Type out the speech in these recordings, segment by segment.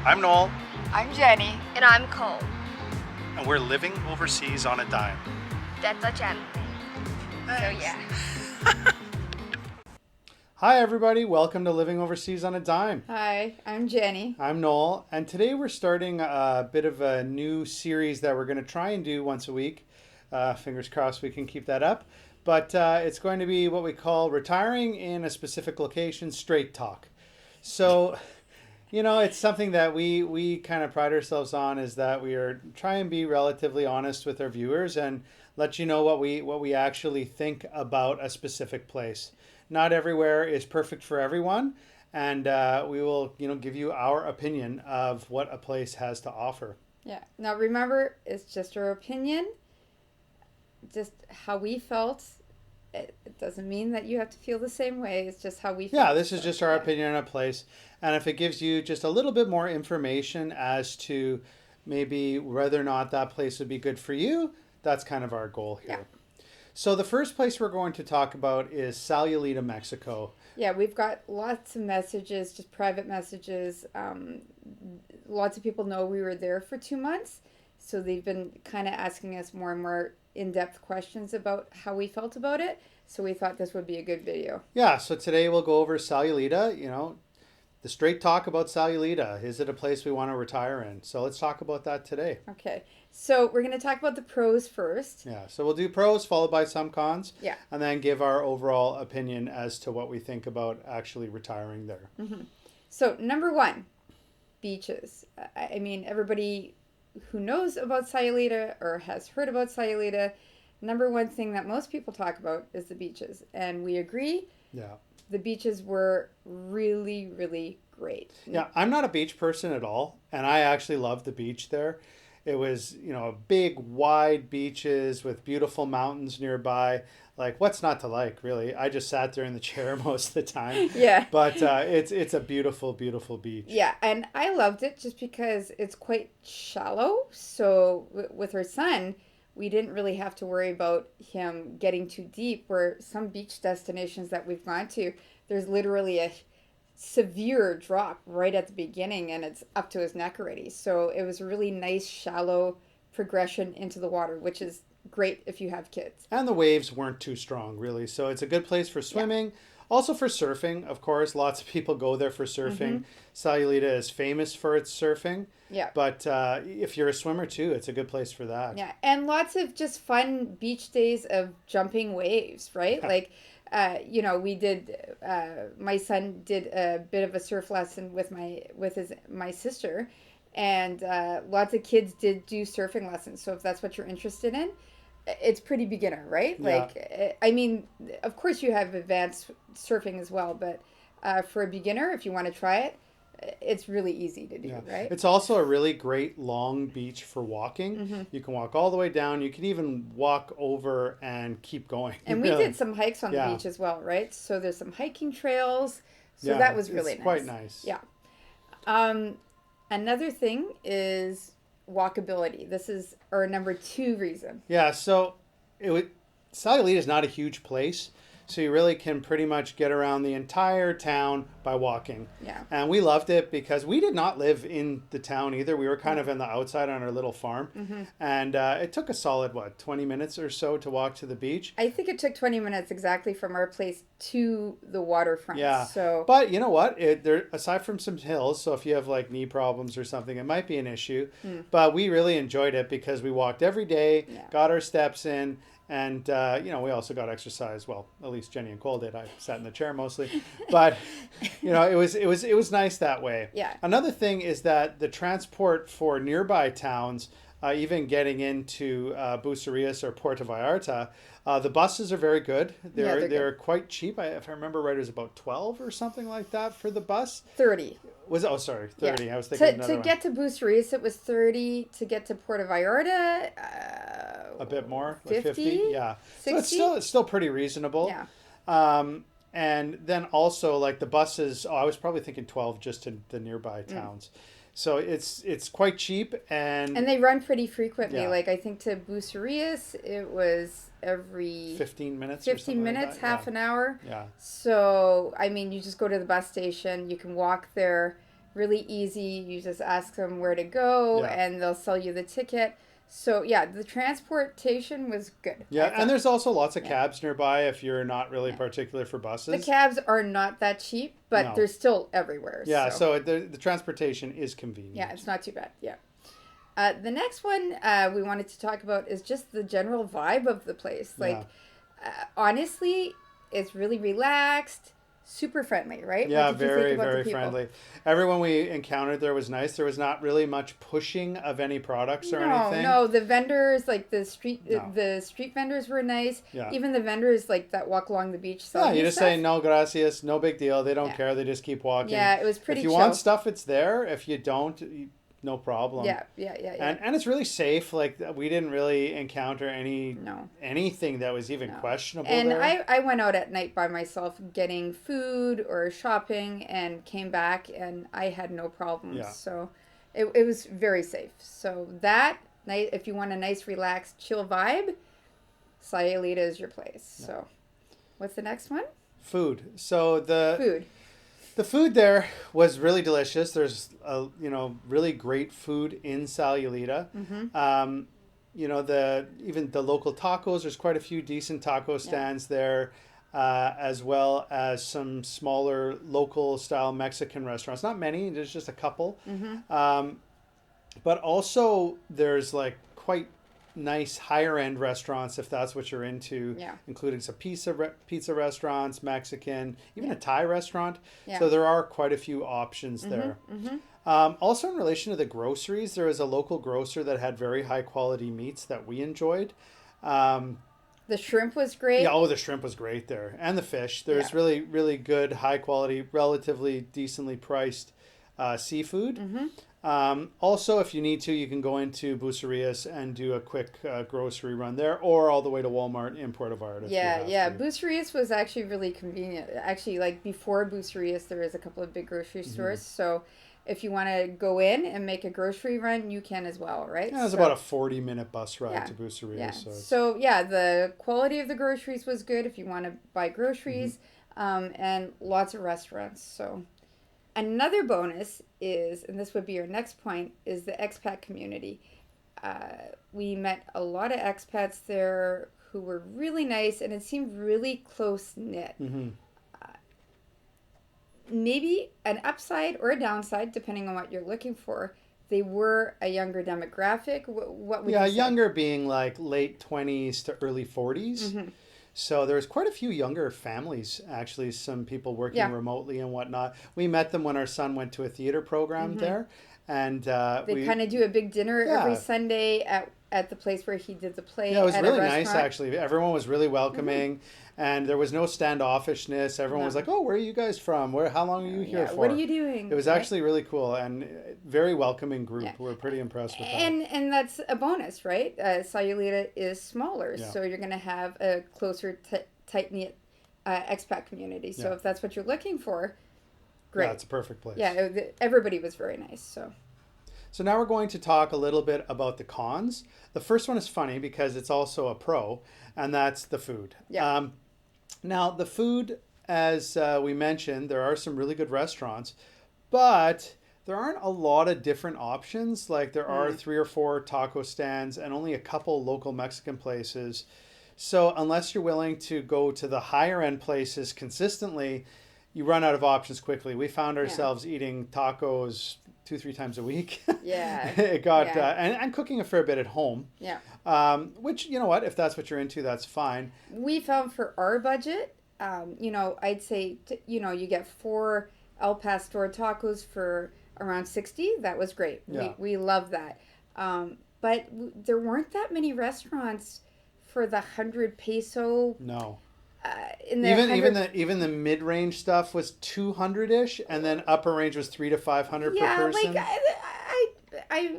I'm Noel, I'm Jenny. And I'm Cole. and we're living overseas on a dime. That's a Jen. So yeah. Hi, everybody. Welcome to Living Overseas on a Dime. Hi, I'm Jenny. I'm Noel, and today we're starting a bit of a new series that we're going to try and do once a week. Fingers crossed we can keep that up. But it's going to be what we call retiring in a specific location, straight talk. So, it's something that we kind of pride ourselves on, is that we are try and be relatively honest with our viewers and let you know what we actually think about a specific place. Not everywhere is perfect for everyone, and we will give you our opinion of what a place has to offer. Yeah. Now remember, it's just our opinion, just how we felt. It doesn't mean that you have to feel the same way. It's just how we felt. Yeah, this is just our opinion on a place. And if it gives you just a little bit more information as to maybe whether or not that place would be good for you, that's kind of our goal here. Yeah. So the first place we're going to talk about is Sayulita, Mexico. Yeah, we've got lots of messages, just private messages. Lots of people know we were there for 2 months. So they've been kind of asking us more and more in-depth questions about how we felt about it. So we thought this would be a good video. Yeah, so today we'll go over Sayulita, the straight talk about Sayulita. Is it a place we want to retire in? So let's talk about that today. Okay. So we're going to talk about the pros first. Yeah, so we'll do pros followed by some cons. Yeah. And then give our overall opinion as to what we think about actually retiring there. Mm-hmm. So number one, beaches. I mean, everybody who knows about Sayulita or has heard about Sayulita, number one thing that most people talk about is the beaches. And we agree. Yeah. The beaches were really, really great. Yeah, I'm not a beach person at all, and I actually loved the beach there. It was, big, wide beaches with beautiful mountains nearby. Like, what's not to like, really? I just sat there in the chair most of the time. Yeah. But it's a beautiful, beautiful beach. Yeah, and I loved it just because it's quite shallow. So with our son, we didn't really have to worry about him getting too deep, where some beach destinations that we've gone to, there's literally a severe drop right at the beginning and it's up to his neck already. So it was a really nice shallow progression into the water, which is great if you have kids. And the waves weren't too strong, really. So it's a good place for swimming. Yeah. Also for surfing, of course. Lots of people go there for surfing. Mm-hmm. Sayulita is famous for its surfing. Yeah. But if you're a swimmer too, it's a good place for that. Yeah, and lots of just fun beach days of jumping waves, right? Yeah. Like, we did. My son did a bit of a surf lesson with my sister, and lots of kids did do surfing lessons. So if that's what you're interested in, it's pretty beginner, right? Yeah. Like, I mean, of course you have advanced surfing as well, but for a beginner, if you want to try it, it's really easy to do, right? It's also a really great long beach for walking. Mm-hmm. You can walk all the way down. You can even walk over and keep going. And we did some hikes on the beach as well, right? So there's some hiking trails. So that was really nice. Quite nice. Yeah. Another thing is walkability. This is our number 2 reason. Yeah, so Sayulita is not a huge place. So you really can pretty much get around the entire town by walking. Yeah. And we loved it because we did not live in the town either. We were kind of in the outside on our little farm. Mm-hmm. And it took a solid, 20 minutes or so to walk to the beach? I think it took 20 minutes exactly from our place to the waterfront. Yeah. So. But you know what? Aside from some hills, so if you have knee problems or something, it might be an issue. Mm. But we really enjoyed it because we walked every day, got our steps in. And, we also got exercise. Well, at least Jenny and Cole did. I sat in the chair mostly. But, it was nice that way. Yeah. Another thing is that the transport for nearby towns, even getting into Bucerias or Puerto Vallarta, the buses are very good. They're quite cheap. If I remember right, it was about 12 or something like that for the bus. 30. 30. Yeah. I was thinking to get to Bucerias, it was 30. To get to Puerto Vallarta, a bit more, 50, yeah. 60? So it's still pretty reasonable. Yeah. And then also the buses. I was probably thinking 12 just to the nearby towns. So it's quite cheap and they run pretty frequently. Yeah. Like I think to Bucerias, it was every 15 minutes. 15 minutes, half an hour. Yeah. So I mean, you just go to the bus station. You can walk there. really easy. You just ask them where to go, Yeah. and they'll sell you the ticket. So yeah, the transportation was good. Yeah, I and thought. there's also lots of Yeah. cabs nearby if you're not really Yeah. particular for The buses. cabs are not that cheap, but No. they're still everywhere. Yeah, So so the transportation is convenient. yeah, it's not too bad. Yeah. The next one we wanted to talk about is just the general vibe of the place. Like, honestly, it's really relaxed, super friendly, right? Yeah, What did you very, think about very the people? friendly. Everyone we encountered there was nice. There was not really much pushing of any products or anything. No, the vendors, like the No. street vendors were nice. Yeah. Even the vendors like that walk along the beach Yeah, selling you you just stuff. say no gracias, no big deal. They don't Yeah. care. They just keep walking. Yeah, it was pretty If you chill. want stuff, it's there. If you don't, no problem. Yeah. And it's really safe. Like we didn't really encounter No. anything that was even No. questionable And there. I went out at night by myself getting food or shopping and came back and I had no problems. Yeah. So it was very safe. So that night, if you want a nice, relaxed, chill vibe, Sayulita is your place. Yeah. So what's the next one? Food. So Food. the food there was really delicious. There's really great food in Sayulita. Mm-hmm. Even the local tacos. There's quite a few decent taco stands there, as well as some smaller local style Mexican restaurants. Not many. There's just a couple. Mm-hmm. But also there's like quite nice higher end restaurants if that's what you're into, Yeah. including some pizza restaurants, Mexican, even Yeah. a Thai restaurant. Yeah. So there are quite a few options there. Mm-hmm. Also, in relation to the groceries, there is a local grocer that had very high quality meats that we enjoyed. The shrimp was great. Yeah, the shrimp was great there, and the fish. There's Yeah. really, really good, high quality, relatively decently priced seafood. Mm-hmm. Also, if you need to, you can go into Bucerias and do a quick grocery run there, or all the way to Walmart in Puerto Vallarta. Yeah. Bucerias was actually really convenient. Actually, like before Bucerias, there is a couple of big grocery stores. So if you want to go in and make a grocery run, you can as well, right? Yeah, it's So- about a 40-minute bus ride Yeah, to Bucerias. Yeah. So it's- So yeah, the quality of the groceries was good if you want to buy groceries, and lots of restaurants. So another bonus is, and this would be your next point, is the expat community. We met a lot of expats there who were really nice, and it seemed really close knit. Mhm. Maybe an upside or a downside, depending on what you're looking for. They were a younger demographic. What would you say? younger being like late 20s to early 40s. Mhm. So there's quite a few younger families, actually, some people working Yeah. remotely and whatnot. We met them when our son went to a theater program there. And They kind of do a big dinner every Yeah. Sunday at the place where he did the play. Yeah, it was at really a nice, restaurant. actually. Everyone was really welcoming, and there was no standoffishness. Everyone was No. like, "Oh, where are you guys from? How long are you here Yeah, for?" what are you doing? It was Right? actually really cool and very welcoming group. Yeah. We're pretty impressed with that. And that's a bonus, right? Sayulita is smaller, Yeah. so you're going to have a closer, tight knit expat community. So Yeah. if that's what you're looking for, great. Yeah, it's a perfect place. Yeah, everybody was very nice. So now we're going to talk a little bit about the cons. The first one is funny because it's also a pro, and that's the food. Yeah. Now, the food, as we mentioned, there are some really good restaurants, but there aren't a lot of different options. Like there are 3 or 4 taco stands and only a couple local Mexican places. So unless you're willing to go to the higher end places consistently, you run out of options quickly. We found ourselves eating tacos 2-3 times a week. Yeah. It got Yeah. and cooking a fair bit at home. Yeah. Which, you know what, if that's what you're into, that's fine. We found for our budget, I'd say, you get 4 El Pastor tacos for around 60. That was great. Yeah. We love that. But there weren't that many restaurants for the 100 peso. No. In the Even 100 even the mid-range stuff was 200-ish, and then upper range was 300 to 500 per person. like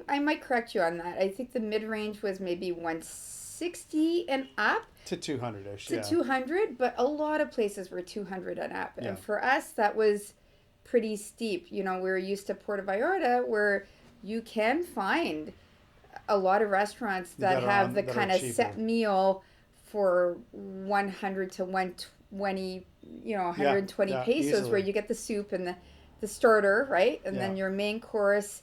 I might correct you on that. I think the mid range was maybe 160 and up to 200-ish, to yeah. 200, but a lot of places were 200 and up. Yeah. And for us, that was pretty steep. We're used to Puerto Vallarta, where you can find a lot of restaurants that have the that are kind of cheaper. set meal for 100 to 120, 120 yeah, pesos, where easily. you get the soup and the the starter, right? And then Yeah. your main course,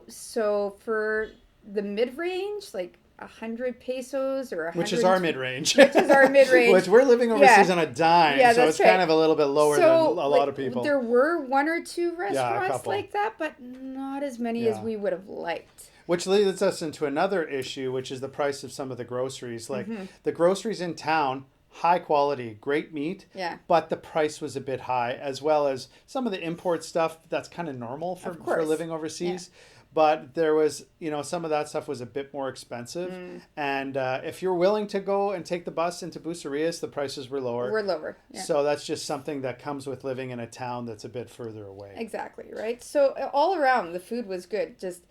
so for the mid-range, like 100 pesos or Which is our 100, mid-range. which is our mid-range. Which we're living overseas on a dime, Yeah, so that's it's kind right. of a little bit lower than a lot of people. There were one or two restaurants couple. like that, but not as many as Yeah. we would have liked. Which leads us into another issue, which is the price of some of the groceries. Like Mm-hmm. the groceries in town, high quality, great meat, Yeah. but the price was a bit high, as well as some of the import stuff that's kind of normal for course. living overseas. But there was, some of that stuff was a bit more expensive. Mm. And if you're willing to go and take the bus into Bucerias, the prices were lower. We're lower. Yeah. So that's just something that comes with living in a town that's a bit further away. Exactly, right? So all around, the food was good. Just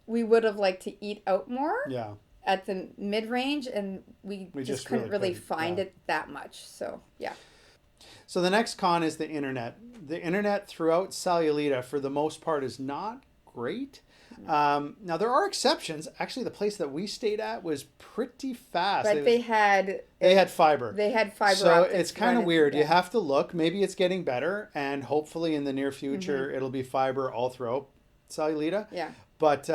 we would have liked to eat out more Yeah. at the mid-range, and we just couldn't really couldn't, find yeah. it that much. So, yeah. So the next con is the internet. The internet throughout Sayulita, for the most part, is not great. Now there are exceptions. Actually, the place that we stayed at was pretty fast. But they had fiber. They had fiber So optics it's kind of running, weird. yeah. You have to look. Maybe it's getting better, and hopefully in the near future it'll be fiber all throughout Sayulita. Yeah. But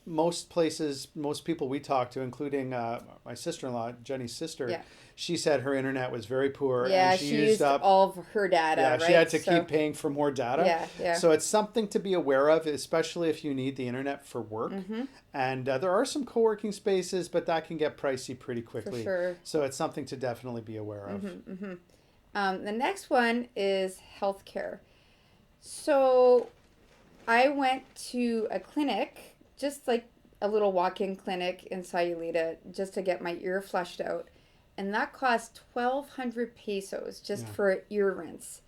most places, most people we talked to, including my sister-in-law, Jenny's sister, Yeah. she said her internet was very poor. Yeah, and she used up all of her data, yeah, right? she had to So- keep paying for more data. Yeah. So it's something to be aware of, especially if you need the internet for work. Mm-hmm. And there are some co-working spaces, but that can get pricey pretty quickly. sure. So it's something to definitely be aware of. The next one is healthcare. So I went to a clinic, just like a little walk-in clinic in Sayulita, just to get my ear flushed out. And that cost 1,200 pesos just for an ear rinse,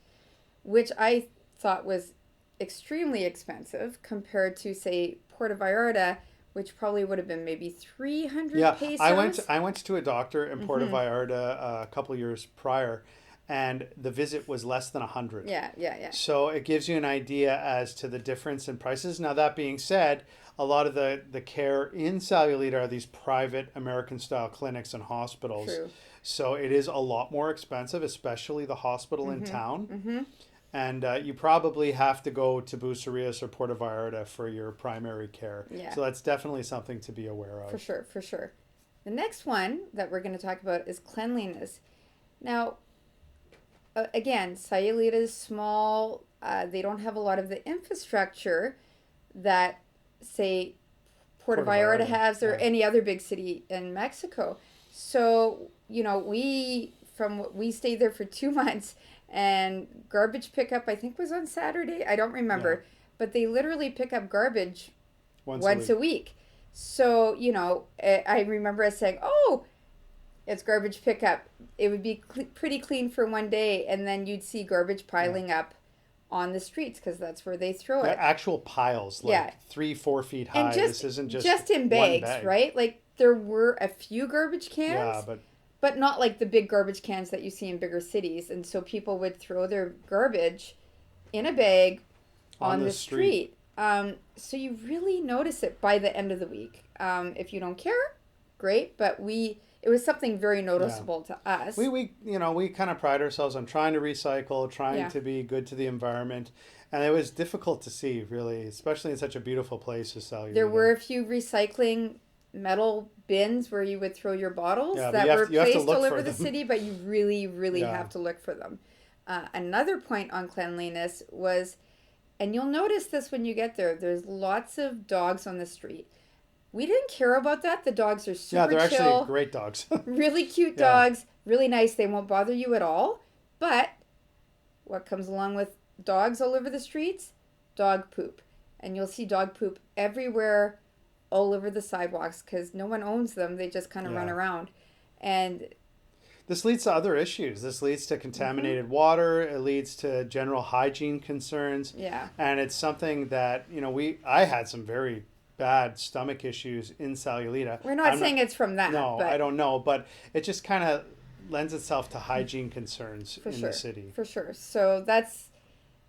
which I thought was extremely expensive compared to, say, Puerto Vallarta, which probably would have been maybe 300 pesos. I went to a doctor in Puerto Vallarta a couple years prior, and the visit was less than 100. Yeah. So it gives you an idea as to the difference in prices. Now, that being said, a lot of the care in Sayulita are these private American-style clinics and hospitals. True. So it is a lot more expensive, especially the hospital in town. And you probably have to go to Bucerias or Puerto Vallarta for your primary care. Yeah. So that's definitely something to be aware of. For sure. The next one that we're going to talk about is cleanliness. Now, again, Sayulita is small. They don't have a lot of the infrastructure that, say, Puerto Vallarta has or any other big city in Mexico. So, we stayed there for 2 months, and garbage pickup, I think, was on Saturday. I don't remember. Yeah. But they literally pick up garbage Once a week. So, I remember us saying, oh, it's garbage pickup. It would be pretty clean for one day, and then you'd see garbage piling up on the streets because that's where they throw it. Actual piles, like 3-4 feet high. And This isn't just in one bags, bag. right? Like there were a few garbage cans, but not like the big garbage cans that you see in bigger cities. And so people would throw their garbage in a bag on the street. So you really notice it by the end of the week. If you don't care, great. But it was something very noticeable to us. We kind of pride ourselves on trying to recycle, trying to be good to the environment. And it was difficult to see, really, especially in such a beautiful place as Sayulita. There were a few recycling metal bins where you would throw your bottles that were you have to placed look all over for the them. city, but you really have to look for them. Another point on cleanliness was, and you'll notice this when you get there, there's lots of dogs on the street. We didn't care about that. The dogs are super chill. Yeah, they're actually great dogs. Really cute dogs, really nice. They won't bother you at all. But what comes along with dogs all over the streets? Dog poop. And you'll see dog poop everywhere, all over the sidewalks, because no one owns them. They just kind of run around. And this leads to other issues. This leads to contaminated water. It leads to general hygiene concerns. Yeah. And it's something that, I had some very bad stomach issues in Sayulita. We're not saying it's from that. No, but I don't know. But it just kind of lends itself to hygiene concerns in the city. For sure. So that's,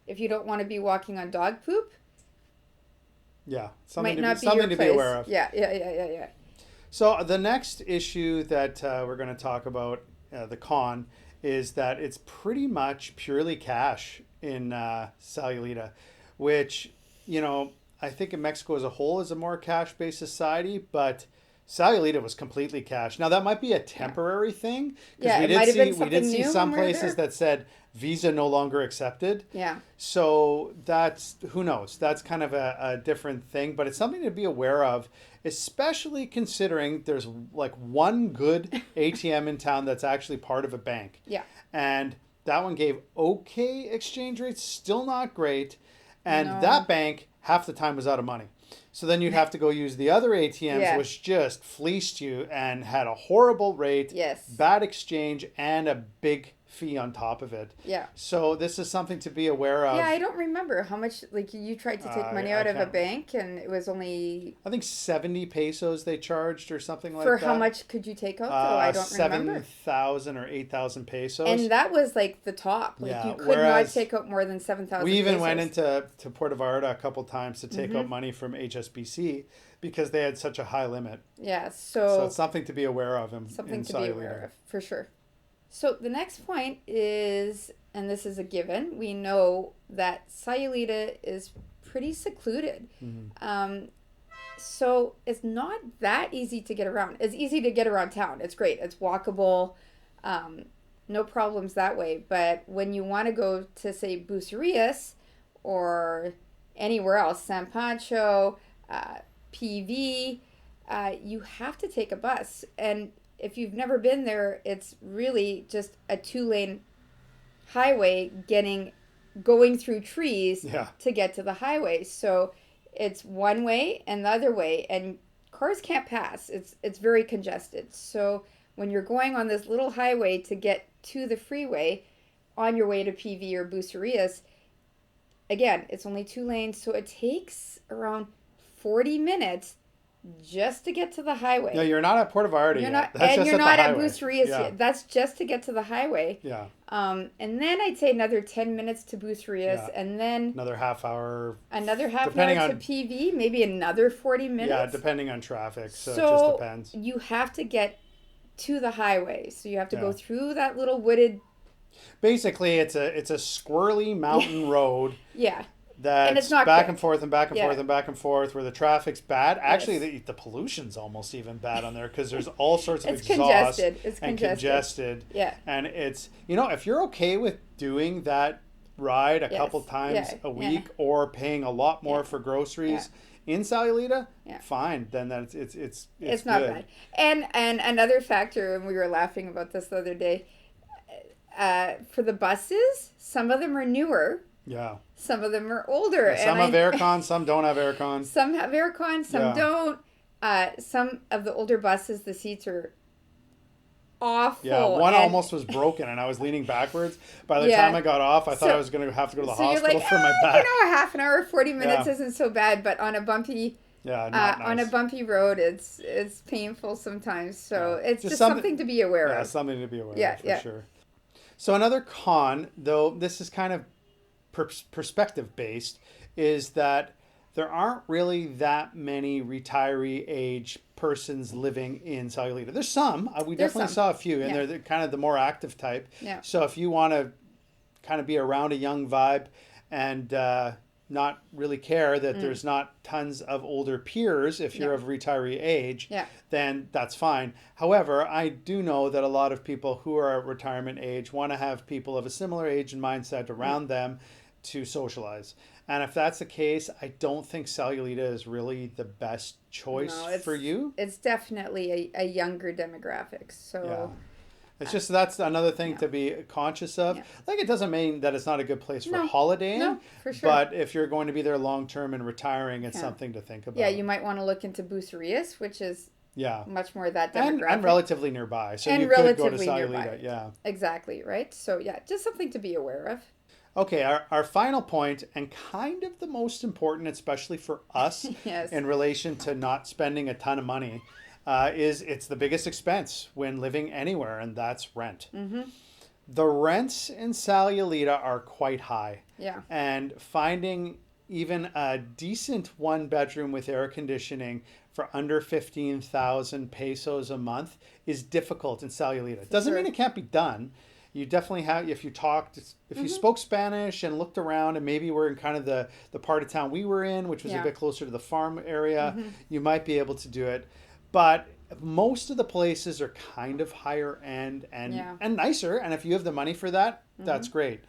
if you don't want to be walking on dog poop, yeah, might not be something your to place. be aware of. Yeah. So the next issue that we're going to talk about, the con, is that it's pretty much purely cash in Sayulita, which, you know, I think in Mexico as a whole is a more cash-based society, but Sayulita was completely cash. Now that might be a temporary thing because Yeah, it might have been we did something see new some when we were places there. that said Visa no longer accepted. Yeah. So that's, who knows? That's kind of a different thing, but it's something to be aware of, especially considering there's like one good ATM in town that's actually part of a bank. Yeah. And that one gave okay exchange rates, still not great. And No. that bank half the time was out of money. So then you'd have to go use the other ATMs, Yeah. which just fleeced you and had a horrible rate, Yes. bad exchange, and a big fee on top of it. Yeah. So this is something to be aware of. Yeah, I don't remember how much, like, you tried to take money I out of a can't- bank and it was only, I think 70 pesos they charged or something like for that. how much could you take out, though? I don't remember. 7,000 or 8,000 pesos. And that was, like, the top. Like, Yeah, you could whereas not take out more than 7,000 we even pesos. went into Puerto Vallarta a couple times to take Mm-hmm. out money from HSBC because they had such a high limit. Yeah, So it's something to be aware of something in to be Sayulita. aware of, for sure. So the next point is, and this is a given, we know that Sayulita is pretty secluded. So it's not that easy to get around. It's easy to get around town. It's great. It's walkable. No problems that way. But when you want to go to, say, Bucerias or anywhere else, San Pancho, PV, you have to take a bus. And if you've never been there, it's really just a 2-lane highway going through trees Yeah. to get to the highway. So it's one way and the other way, and cars can't pass. It's very congested. So when you're going on this little highway to get to the freeway on your way to PV or Bucerias, again, it's only 2 lanes, so it takes around 40 minutes just to get to the highway. No, you're not at Puerto Vallarta You're yet. not, That's and just you're at the not at highway. Bucerias Yeah. yet. That's just to get to the highway. Yeah. And then I'd say another 10 minutes to Bucerias, Yeah. and then Another half hour. another half an Depending hour to on- PV, maybe another 40 minutes. Yeah, depending on traffic. So, it So just depends. you have to get to the highway. So you have to Yeah. go through that little wooded, Basically, it's a squirrely mountain road yeah. that's it's not back quick. and forth and back and Yeah. forth and back and forth where the traffic's bad. Actually, Yes. the pollution's almost even bad on there because there's all sorts of It's exhaust congested. It's and congested. Yeah. And it's, if you're okay with doing that ride a Yes. couple times Yeah. a week or paying a lot more Yeah. for groceries in Sayulita, Yeah. fine. Then that's it's not good. bad. And another factor, and we were laughing about this the other day, for the buses, some of them are newer, Yeah. some of them are older. Some have aircon, some don't have aircon. Some have aircon, some Yeah. don't. Some of the older buses, the seats are awful. Yeah, one and almost was broken, and I was leaning backwards. By the Yeah. time I got off, I thought So- I was going to have to go to the So you're hospital like, for my back. a half an hour, 40 minutes Yeah. isn't so bad, but on a bumpy Yeah, not on a nice. bumpy road, it's painful sometimes. So Yeah. it's Just just something- something to be aware Yeah, of. something to be aware Yeah, of for yeah. sure. So another con, though this is kind of perspective based, is that there aren't really that many retiree age persons living in Sayulita. There's some. We There's definitely some. saw a few, and Yeah. they're kind of the more active type. Yeah. So if you want to kind of be around a young vibe and not really care that there's not tons of older peers if you're Yeah. of retiree age, Yeah. then that's fine. However, I do know that a lot of people who are at retirement age want to have people of a similar age and mindset around them to socialize. And if that's the case, I don't think Sayulita is really the best choice No, it's- for you. It's definitely a younger demographic. So Yeah. It's just that's another thing Yeah. to be conscious of. Yeah. Like, it doesn't mean that it's not a good place for No. holidaying. No, for sure. But if you're going to be there long term and retiring, it's Yeah. something to think about. yeah, you might want to look into Bucerias, which is Yeah. much more that And, demographic. and relatively nearby. So And you could go to relatively Sayulita. nearby. Yeah. Exactly, right? So yeah, just something to be aware of. Okay, our final point, and kind of the most important, especially for us Yes. in relation to not spending a ton of money, is it's the biggest expense when living anywhere, and that's rent. Mm-hmm. The rents in Sayulita are quite high. Yeah. And finding even a decent one bedroom with air conditioning for under 15,000 pesos a month is difficult in Sayulita. It doesn't Sure. mean it can't be done. you definitely have, if you spoke Spanish and looked around and maybe were in kind of the part of town we were in, which was a Yeah. bit closer to the farm area, you might be able to do it. But most of the places are kind of higher end Yeah. and nicer. And if you have the money for that, that's great.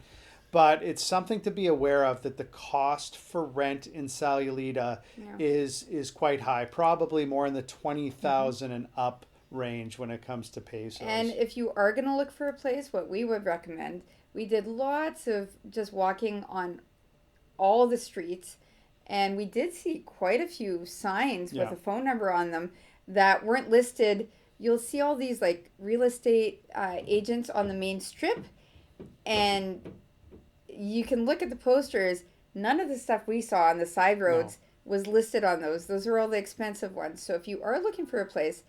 But it's something to be aware of, that the cost for rent in Sayulita Yeah. is quite high, probably more in the 20,000 and up range when it comes to pesos. And if you are going to look for a place, what we would recommend, we did lots of just walking on all the streets, and we did see quite a few signs with Yeah. a phone number on them that weren't listed. You'll see all these like real estate agents on the main strip, and you can look at the posters. None of the stuff we saw on the side roads was listed on those. Those are all the expensive ones. So if you are looking for a place,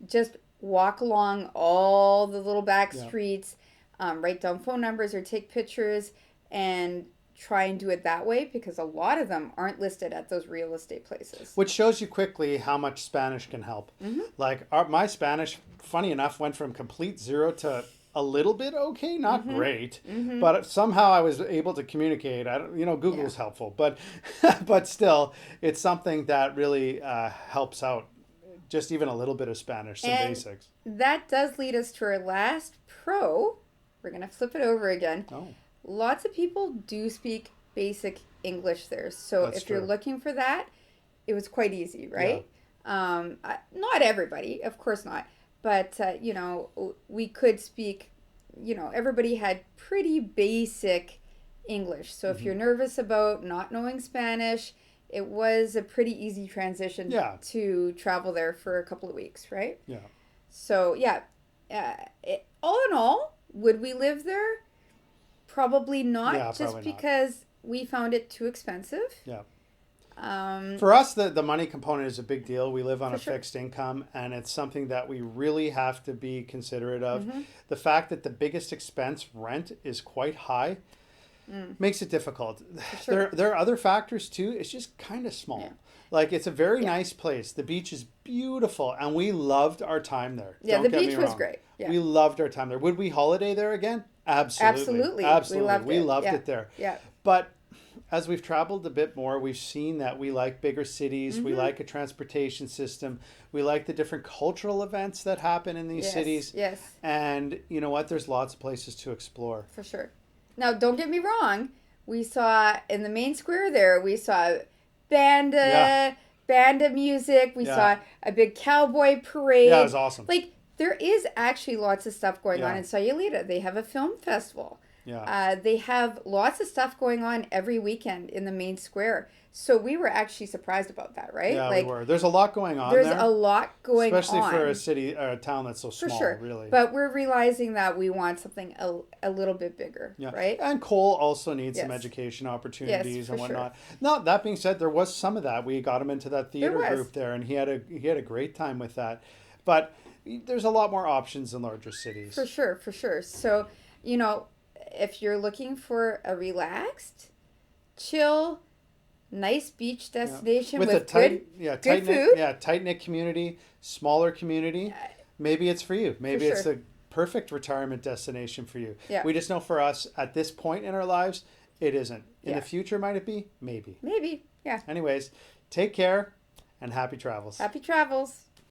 just walk along all the little back Yeah. streets, write down phone numbers or take pictures, and try and do it that way, because a lot of them aren't listed at those real estate places. Which shows you quickly how much Spanish can help. Like my Spanish, funny enough, went from complete zero to a little bit okay, not great, but somehow I was able to communicate. I don't, Google's helpful, but but still, it's something that really helps out. Just even a little bit of Spanish, some And basics. that does lead us to our last pro. We're going to flip it over again. Oh, Lots of people do speak basic English there. So That's if you're true. looking for that, it was quite easy, right? Not everybody, of course not. But, we could speak, everybody had pretty basic English. So if you're nervous about not knowing Spanish, it was a pretty easy transition Yeah. to travel there for a couple of weeks, right? yeah. So, all in all, would we live there? Probably not, Yeah, just probably not. because we found it too expensive. Yeah. Um, For us, the money component is a big deal. We live on For a sure. fixed income, and it's something that we really have to be considerate of. Mm-hmm. The fact that the biggest expense, rent, is quite high, makes it difficult. sure. There are other factors too. It's just kind of small. Yeah. Like, it's a very Yeah. nice place. The beach is beautiful, and we loved our time there. Yeah, Don't the get me beach was wrong. great. Yeah. We loved our time there. Would we holiday there again? Absolutely. Absolutely. We loved Yeah. it there. Yeah. But as we've traveled a bit more, we've seen that we like bigger cities. We like a transportation system. We like the different cultural events that happen in these Yes, cities. yes. And you know what? There's lots of places to explore. For sure. Now, don't get me wrong. We saw in the main square there, we saw banda music. We Yeah. saw a big cowboy parade. Yeah, it was awesome. Like, there is actually lots of stuff going on Yeah. in Sayulita. They have a film festival. Yeah. They have lots of stuff going on every weekend in the main square. So we were actually surprised about that, right? Yeah, like, we were. There's a lot going on there's there. a lot going especially on. for a city or a town that's so For small, sure. really. But we're realizing that we want something a little bit bigger, Yeah. right? And Cole also needs some Yes. education opportunities Yes, for and sure. whatnot. Now, that being said, there was some of that. We got him into that theater was. group there, and he had a great time with that. But there's a lot more options in larger cities. For sure, for sure. So, if you're looking for a relaxed, chill, nice beach destination with, a tight, good tight food. knit, tight knit community, smaller community, maybe it's for you. Maybe it's sure. the perfect retirement destination for you. Yeah. We just know for us at this point in our lives, it isn't. In Yeah. the future, might it be? Maybe. Maybe, yeah. Anyways, take care and happy travels. Happy travels.